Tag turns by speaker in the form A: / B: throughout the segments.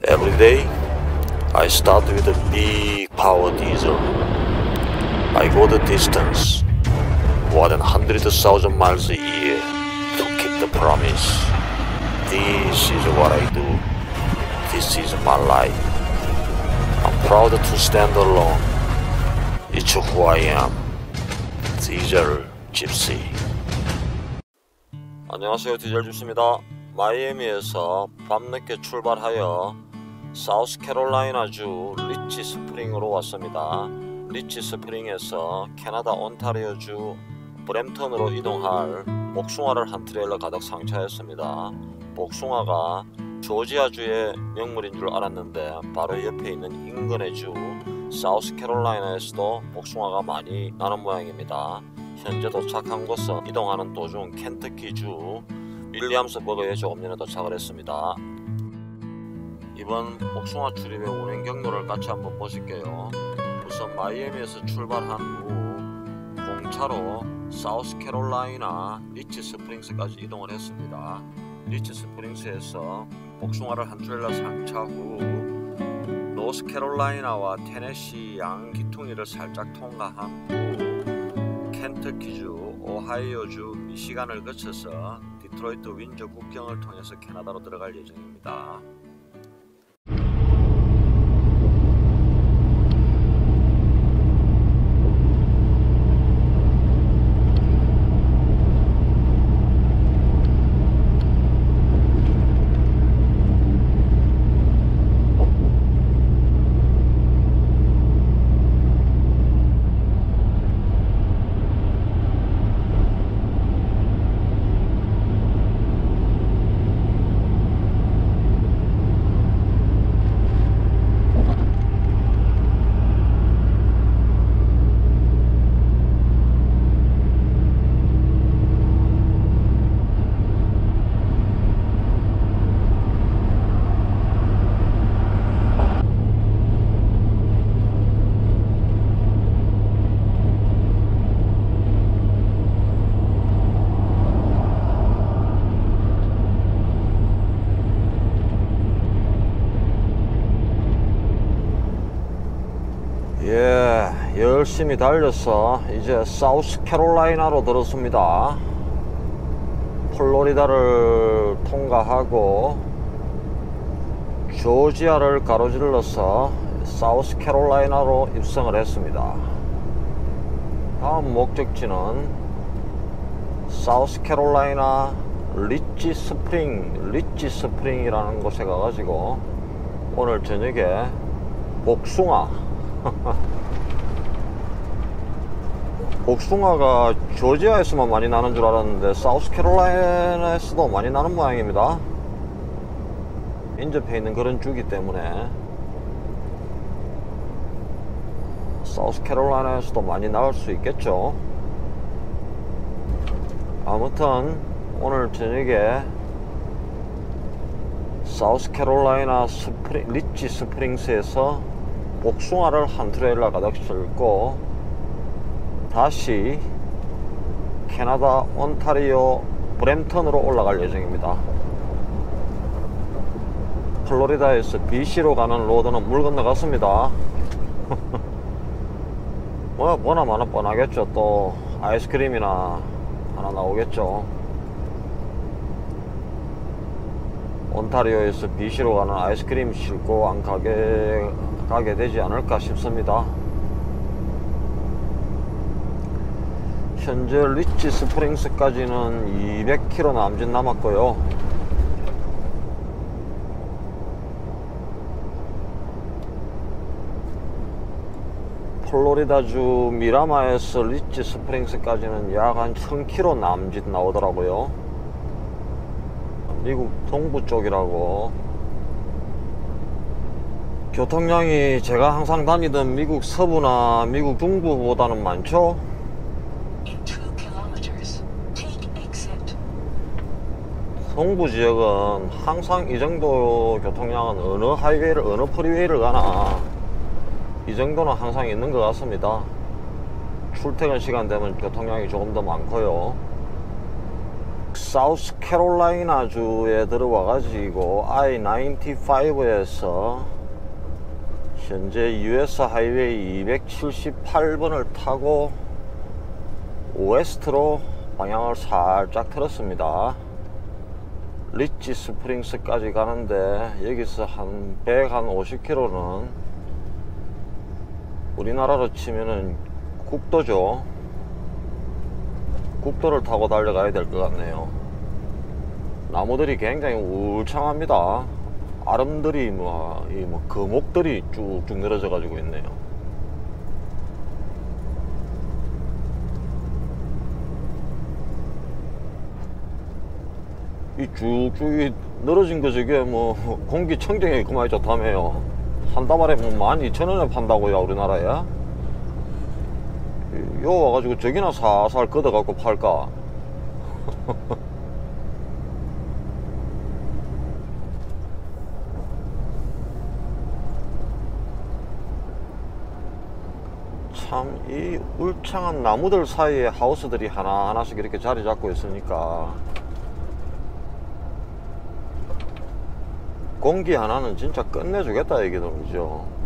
A: Every day, I start with a big power diesel. I go the distance, more than 100,000 miles a year, to keep the promise. This is what I do. This is my life. I'm proud to stand alone. It's who I am. 디젤 집시. 안녕하세요, 디젤 집시입니다. 마이애미에서 밤늦게 출발하여 사우스캐롤라이나주 리치 스프링으로 왔습니다. 리치 스프링에서 캐나다 온타리오주 브램턴으로 이동할 복숭아를 한 트레일러 가득 상차했습니다. 복숭아가 조지아주의 명물인 줄 알았는데 바로 옆에 있는 인근의 주 사우스캐롤라이나에서도 복숭아가 많이 나는 모양입니다. 현재 도착한 곳은 이동하는 도중 켄터키주 윌리엄스버그에 조금 전에 도착을 했습니다. 이번 복숭아 출입의 운행 경로를 같이 한번 보실게요. 우선 마이애미에서 출발한 후 공차로 사우스캐롤라이나 리치 스프링스까지 이동을 했습니다. 리치 스프링스에서 복숭아를 한 트레일러 상차 후 노스캐롤라이나와 테네시 양기퉁이를 살짝 통과한 후 켄터키주, 오하이오주, 미시간을 거쳐서 디트로이트 윈저 국경을 통해서 캐나다로 들어갈 예정입니다. 열심히 달려서 이제 사우스캐롤라이나로 들었습니다. 플로리다를 통과하고 조지아를 가로질러서 사우스캐롤라이나로 입성을 했습니다. 다음 목적지는 사우스캐롤라이나 리치 스프링이라는 곳에 가가지고 오늘 저녁에 복숭아 복숭아가 조지아에서만 많이 나는 줄 알았는데 사우스캐롤라이나에서도 많이 나는 모양입니다. 인접해 있는 그런 주기 때문에 사우스캐롤라이나에서도 많이 나올 수 있겠죠. 아무튼 오늘 저녁에 사우스캐롤라이나 리치 스프링스에서 복숭아를 한 트레일러 가득 싣고 다시 캐나다 온타리오 브램턴으로 올라갈 예정입니다. 플로리다에서 BC로 가는 로드는 물 건너갔습니다. 뭐나 마나 뻔하겠죠. 또 아이스크림이나 하나 나오겠죠. 온타리오에서 BC로 가는 아이스크림 싣고 안 가게 되지 않을까 싶습니다. 현재 리치 스프링스까지는 200km 남짓 남았고요. 플로리다주 미라마에서 리치 스프링스까지는 약 한 1000km 남짓 나오더라고요. 미국 동부 쪽이라고. 교통량이 제가 항상 다니던 미국 서부나 미국 중부보다는 많죠. 동부 지역은 항상 이 정도 교통량은 어느 하이웨이를 어느 프리웨이를 가나 이 정도는 항상 있는 것 같습니다. 출퇴근 시간 되면 교통량이 조금 더 많고요. 사우스캐롤라이나 주에 들어와 가지고 I-95에서 현재 US 하이웨이 278번을 타고 웨스트로 방향을 살짝 틀었습니다. 리치 스프링스까지 가는데 여기서 한 150km는 우리나라로 치면은 국도죠. 국도를 타고 달려가야 될 것 같네요. 나무들이 굉장히 울창합니다. 아름들이 거목들이 쭉쭉 늘어져 가지고 있네요. 이 쭉쭉 늘어진 거 저게 뭐 공기청정이 그만이 좋다며요. 한 다발에 뭐 12,000원에 판다고요, 우리나라에. 요 와가지고 저기나 살살 걷어갖고 팔까? 참 이 울창한 나무들 사이에 하우스들이 하나하나씩 이렇게 자리 잡고 있으니까 공기 하나는 진짜 끝내주겠다 얘기들이죠.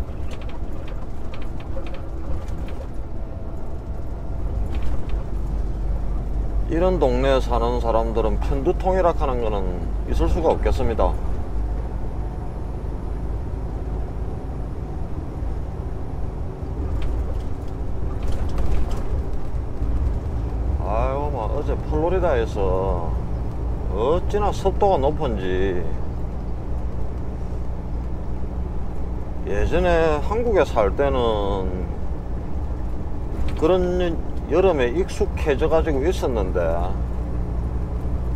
A: 이런 동네에 사는 사람들은 편두통이라 하는 거는 있을 수가 없겠습니다. 아유, 막 어제 플로리다에서 어찌나 습도가 높은지, 예전에 한국에 살 때는 그런 여름에 익숙해져 가지고 있었는데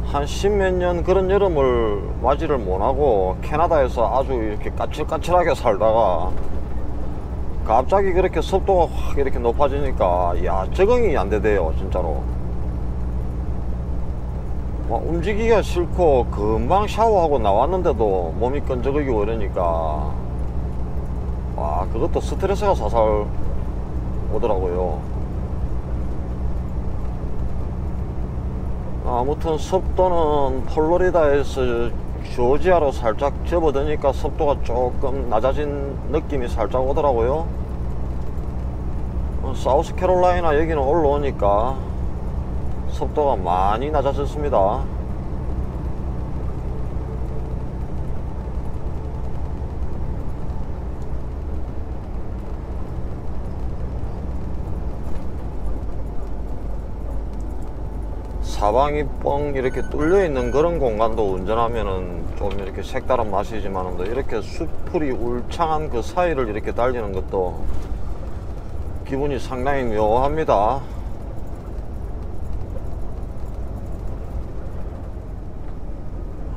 A: 한 십몇 년 그런 여름을 맞이를 못하고 캐나다에서 아주 이렇게 까칠까칠하게 살다가 갑자기 그렇게 습도가 확 이렇게 높아지니까 야, 적응이 안 되대요, 진짜로. 막 움직이기가 싫고 금방 샤워하고 나왔는데도 몸이 끈적이고 이러니까 와, 그것도 스트레스가 살살 오더라고요. 아무튼 습도는 플로리다에서 조지아로 살짝 접어드니까 습도가 조금 낮아진 느낌이 살짝 오더라고요. 사우스캐롤라이나 여기는 올라오니까 습도가 많이 낮아졌습니다. 사방이 뻥 이렇게 뚫려 있는 그런 공간도 운전하면은 좀 이렇게 색다른 맛이지만 이렇게 수풀이 울창한 그 사이를 이렇게 달리는 것도 기분이 상당히 묘합니다.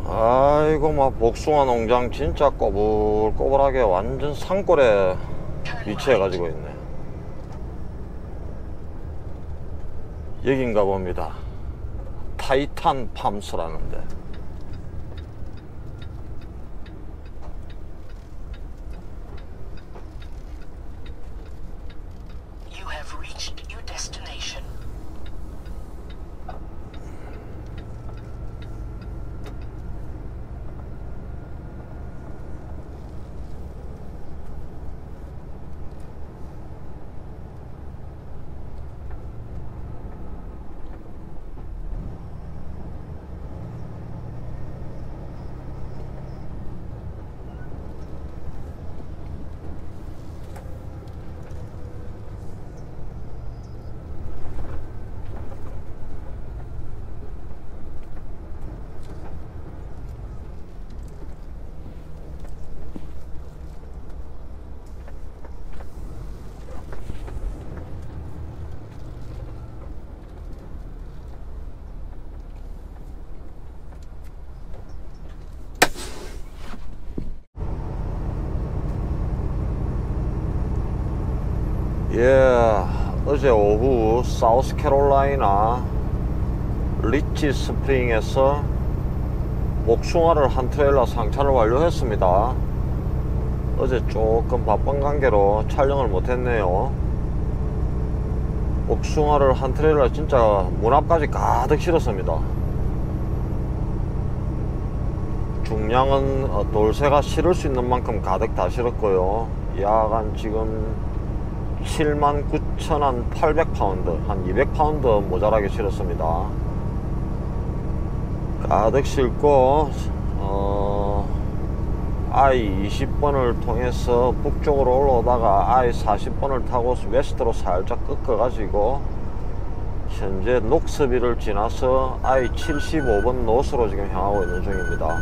A: 아이고, 막 복숭아 농장 진짜 꼬불꼬불하게 완전 산골에 위치해 가지고 있네. 여긴가 봅니다. 타이탄 팜스라는데.
B: You have reached your destination.
A: 예, 어제 오후 사우스캐롤라이나 리치 스프링에서 복숭아를 한 트레일러 상차를 완료했습니다. 어제 조금 바쁜 관계로 촬영을 못했네요. 복숭아를 한 트레일러 진짜 문 앞까지 가득 실었습니다. 중량은 돌쇠가 실을 수 있는 만큼 가득 다 실었고요. 약 한 지금 79,800파운드, 한 200파운드 모자라게 실었습니다. 가득 싣고 I-20번을 통해서 북쪽으로 올라오다가 I-40번을 타고 웨스트로 살짝 꺾어 가지고 현재 녹스비를 지나서 I-75번 노스로 지금 향하고 있는 중입니다.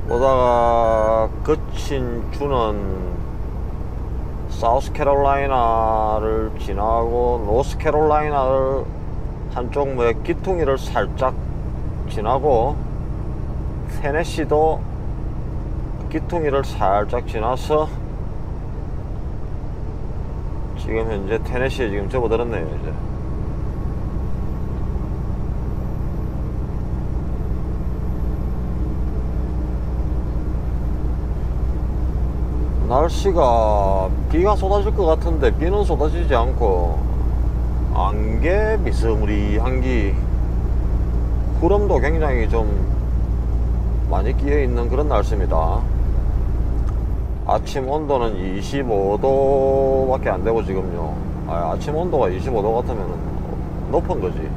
A: 오다가 거친 주는 사우스캐롤라이나를 지나고 노스캐롤라이나를 한쪽 기퉁이를 살짝 지나고 테네시도 기퉁이를 살짝 지나서 지금 현재 테네시에 지금 접어들었네요. 이제 날씨가 비가 쏟아질 것 같은데 비는 쏟아지지 않고 안개 미스무리한 기, 구름도 굉장히 좀 많이 끼어 있는 그런 날씨입니다. 아침 온도는 25도 밖에 안 되고 지금요. 아침 온도가 25도 같으면 높은 거지.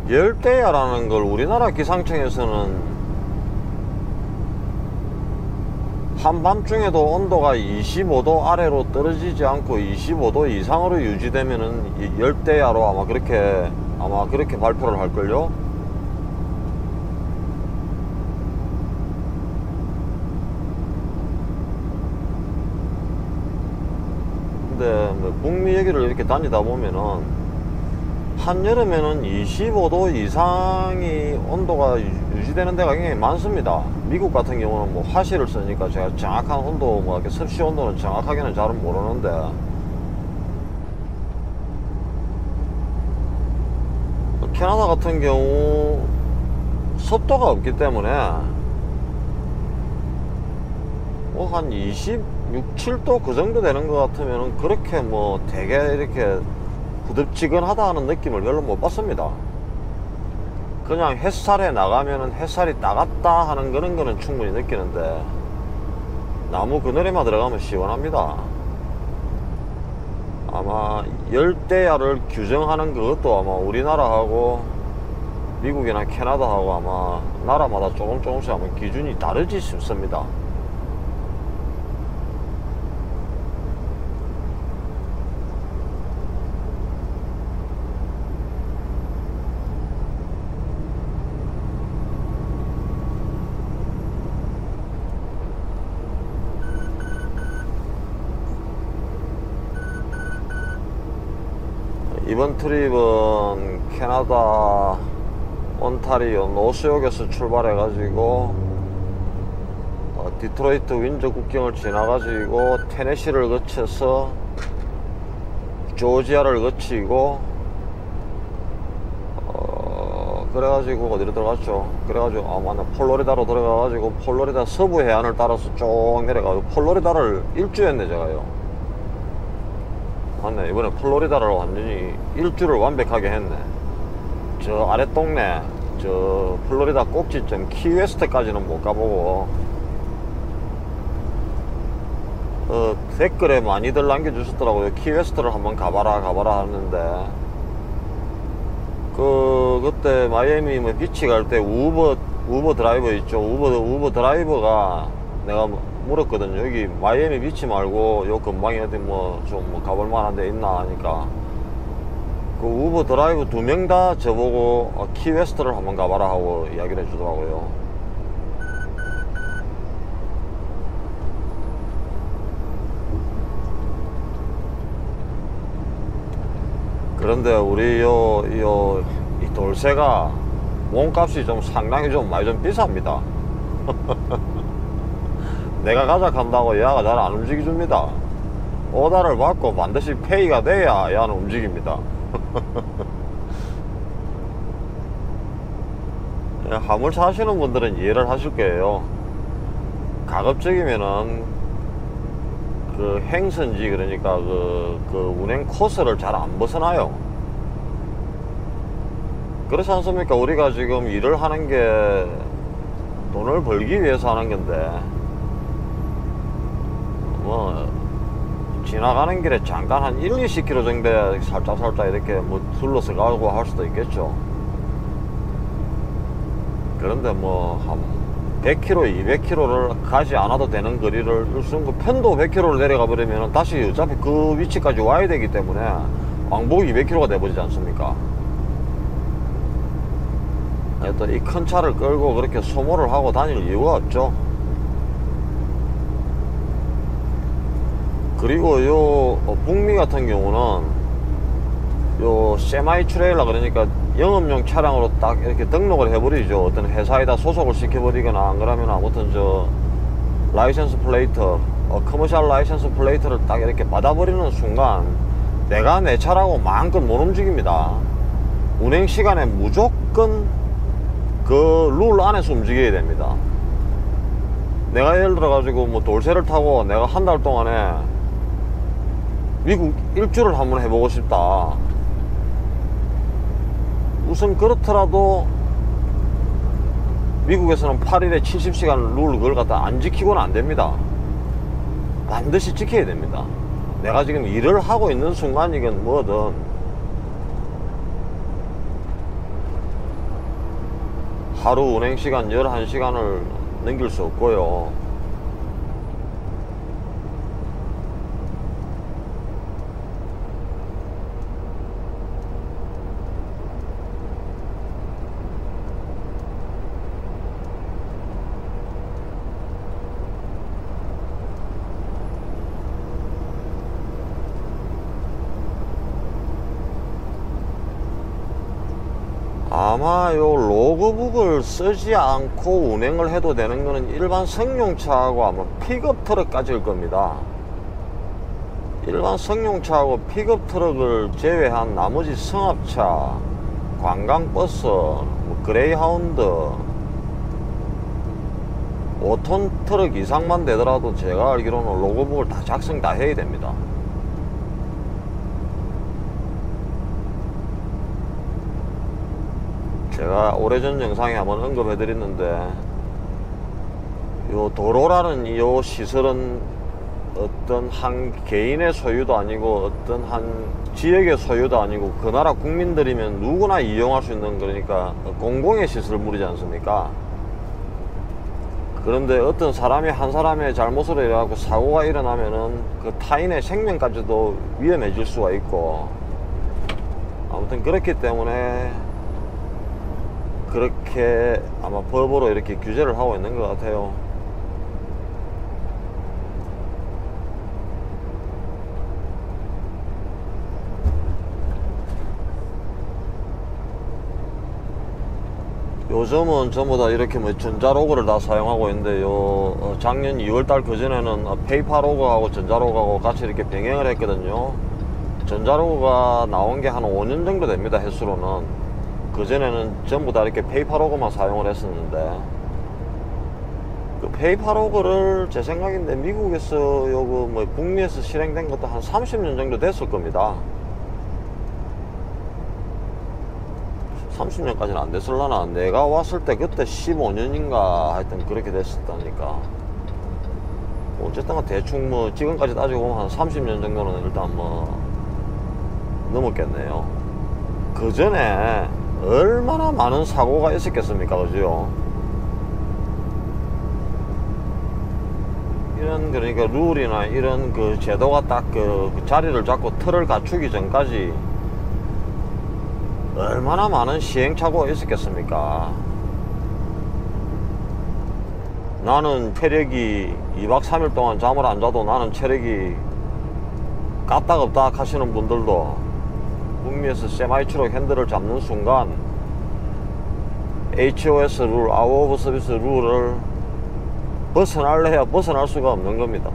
A: 열대야라는 걸 우리나라 기상청에서는 한밤중에도 온도가 25도 아래로 떨어지지 않고 25도 이상으로 유지되면은 열대야로 아마 그렇게 발표를 할걸요. 근데 북미 여기를 이렇게 다니다 보면은 한여름에는 25도 이상이 온도가 유지되는 데가 굉장히 많습니다. 미국 같은 경우는 뭐 화실을 쓰니까 제가 정확한 온도, 뭐 이렇게 습시 온도는 정확하게는 잘은 모르는데, 캐나다 같은 경우 습도가 없기 때문에 뭐 한 26, 7도 그 정도 되는 것 같으면 그렇게 뭐 되게 이렇게 후덥지근하다 하는 느낌을 별로 못 받습니다. 그냥 햇살에 나가면은 햇살이 따갑다 하는 그런 거는 충분히 느끼는데 나무 그늘에만 들어가면 시원합니다. 아마 열대야를 규정하는 그것도 아마 우리나라하고 미국이나 캐나다하고 아마 나라마다 조금씩 아마 기준이 다르지 싶습니다. 이번 트립은 캐나다 온타리오 노스역에서 출발해 가지고 디트로이트 윈저 국경을 지나 가지고 테네시를 거쳐서 조지아를 거치고 그래가지고 어디로 들어갔죠? 그래가지고 맞나 폴로리다로 들어가가지고 폴로리다 서부 해안을 따라서 쭉 내려가고 폴로리다를 일주했네 제가요. 맞네, 이번에 플로리다를 완전히 일주를 완벽하게 했네. 저 아랫동네 저 플로리다 꼭지점 키웨스트까지는 못 가보고 댓글에 많이들 남겨주셨더라고요. 키웨스트를 한번 가봐라 하는데 그때 마이애미 뭐 비치 갈 때 우버 드라이버 있죠. 우버 드라이버가 내가 물었거든요. 여기 마이애미 비치 말고 요 근방에 어디 뭐 좀 가볼 만한 데 있나 하니까 그 우버 드라이브 2명 다 저보고 키웨스트를 한번 가봐라 하고 이야기를 해주더라고요. 그런데 우리 이 돌쇠가 몸값이 좀 상당히 좀 많이 좀 비쌉니다. 내가 가작한다고 얘가 잘 안 움직여줍니다. 오다를 받고 반드시 페이가 돼야 얘는 움직입니다. 화물 사시는 분들은 이해를 하실 거예요. 가급적이면은 그 행선지, 그러니까 그 운행 코스를 잘 안 벗어나요. 그렇지 않습니까? 우리가 지금 일을 하는 게 돈을 벌기 위해서 하는 건데, 뭐 지나가는 길에 잠깐 한 1-20km 정도에 살짝 이렇게 뭐 둘러서 가고 할 수도 있겠죠. 그런데 뭐 한 100km, 200km를 가지 않아도 되는 거리를 일순 편도 100km를 내려가 버리면 다시 어차피 그 위치까지 와야 되기 때문에 왕복 200km가 돼버리지 않습니까? 하여튼 이 큰 차를 끌고 그렇게 소모를 하고 다닐 이유가 없죠. 그리고 요 북미 같은 경우는 요 세마이 트레일러, 그러니까 영업용 차량으로 딱 이렇게 등록을 해버리죠. 어떤 회사에다 소속을 시켜버리거나 안 그러면 아무튼 저 라이센스 플레이트, 커머셜 라이센스 플레이트를 딱 이렇게 받아버리는 순간 내가 내 차라고 마음껏 못 움직입니다. 운행 시간에 무조건 그 룰 안에서 움직여야 됩니다. 내가 예를 들어 가지고 뭐 돌쇠를 타고 내가 한 달 동안에 미국 일주를 한번 해보고 싶다. 우선 그렇더라도 미국에서는 8일에 70시간 룰 그걸 갖다 안 지키고는 안 됩니다. 반드시 지켜야 됩니다. 내가 지금 일을 하고 있는 순간이건 뭐든 하루 운행시간 11시간을 넘길 수 없고요. 아마 요 로그북을 쓰지 않고 운행을 해도 되는 거는 일반 승용차하고 아마 픽업 트럭까지일 겁니다. 일반 승용차하고 픽업 트럭을 제외한 나머지 승합차, 관광버스, 뭐 그레이하운드, 5톤 트럭 이상만 되더라도 제가 알기로는 로그북을 다 작성 다 해야 됩니다. 제가 오래전 영상에 한번 언급해 드렸는데, 요 도로라는 이 시설은 어떤 한 개인의 소유도 아니고 어떤 한 지역의 소유도 아니고 그 나라 국민들이면 누구나 이용할 수 있는, 그러니까 공공의 시설물이지 않습니까? 그런데 어떤 사람이 한 사람의 잘못으로 이래갖고 사고가 일어나면은 그 타인의 생명까지도 위험해질 수가 있고, 아무튼 그렇기 때문에 그렇게 아마 법으로 이렇게 규제를 하고 있는 것 같아요. 요즘은 전부 다 이렇게 뭐 전자로그를 다 사용하고 있는데, 작년 2월달 그전에는 페이퍼로그하고 전자로그하고 같이 이렇게 병행을 했거든요. 전자로그가 나온 게 한 5년 정도 됩니다, 횟수로는. 그전에는 전부 다 이렇게 페이퍼로그만 사용을 했었는데, 그 페이퍼로그를 제 생각인데 미국에서 요거 뭐 북미에서 실행된 것도 한 30년 정도 됐을 겁니다. 30년까지는 안 됐을라나. 내가 왔을 때 그때 15년인가 하여튼 그렇게 됐었다니까. 어쨌든 대충 뭐 지금까지 따지고 보면 한 30년 정도는 일단 뭐 넘었겠네요. 그 전에 얼마나 많은 사고가 있었겠습니까, 그죠? 이런, 그러니까 룰이나 이런 그 제도가 딱 그 자리를 잡고 틀을 갖추기 전까지 얼마나 많은 시행착오가 있었겠습니까? 나는 체력이 2박 3일 동안 잠을 안 자도 나는 체력이 까딱없딱 하시는 분들도 북미에서 세마이트럭 핸들을 잡는 순간 HOS 룰, 아웃 오브 서비스 룰을 벗어날래 해야 벗어날 수가 없는 겁니다.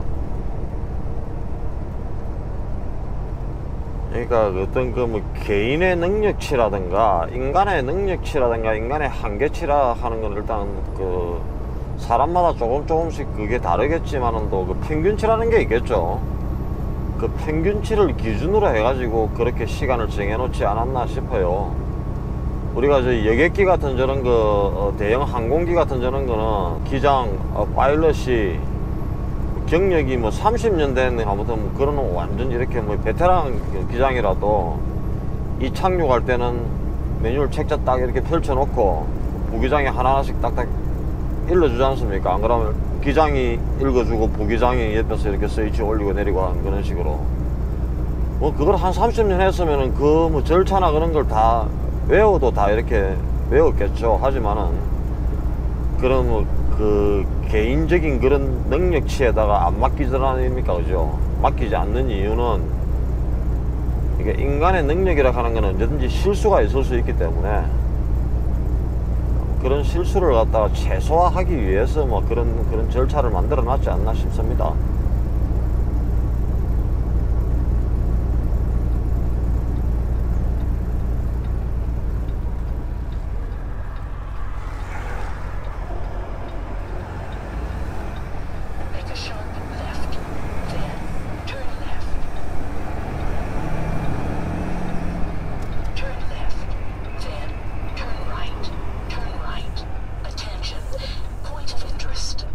A: 그러니까 어떤 그 뭐 개인의 능력치라든가 인간의 능력치라든가 인간의 한계치라 하는 건 일단 그 사람마다 조금씩 그게 다르겠지만은 또 그 평균치라는 게 있겠죠. 그 평균치를 기준으로 해가지고 그렇게 시간을 정해놓지 않았나 싶어요. 우리가 저 여객기 같은 저런 대형 항공기 같은 저런 거는 기장 파일럿이 경력이 뭐 30년 된 아무튼 뭐 그런 완전 이렇게 뭐 베테랑 기장이라도 이 착륙할 때는 매뉴얼 책자 딱 이렇게 펼쳐놓고 부기장이 하나하나씩 딱딱 일러주지 않습니까? 안 그러면 기장이 읽어주고 부기장이 옆에서 이렇게 스위치 올리고 내리고 하는 그런 식으로 뭐 그걸 한 30년 했으면은 그 뭐 절차나 그런 걸 다 외워도 다 이렇게 외웠겠죠. 하지만은 그런 뭐 그 개인적인 그런 능력치에다가 안 맡기질 않습니까? 그죠? 맡기지 않는 이유는 이게 인간의 능력이라 하는 건 언제든지 실수가 있을 수 있기 때문에 그런 실수를 갖다가 최소화하기 위해서 뭐 그런 절차를 만들어 놨지 않나 싶습니다.
B: Make a sharp left, then turn left. Turn left, then turn right. Turn right. Attention. Point of interest.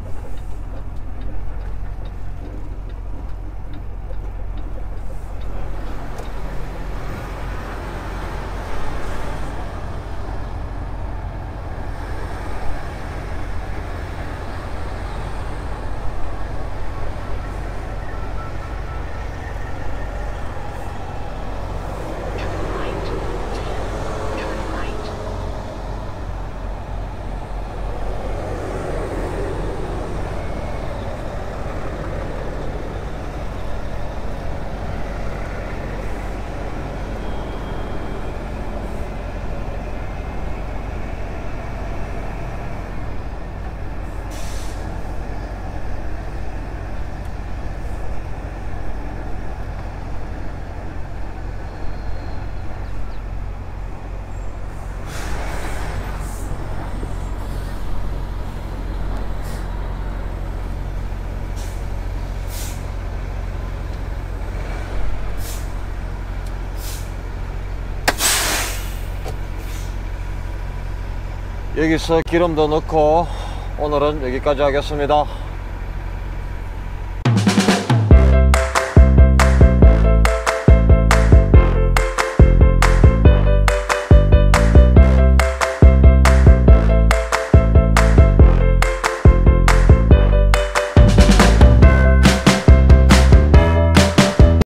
A: 여기서 기름도 넣고 오늘은 여기까지 하겠습니다.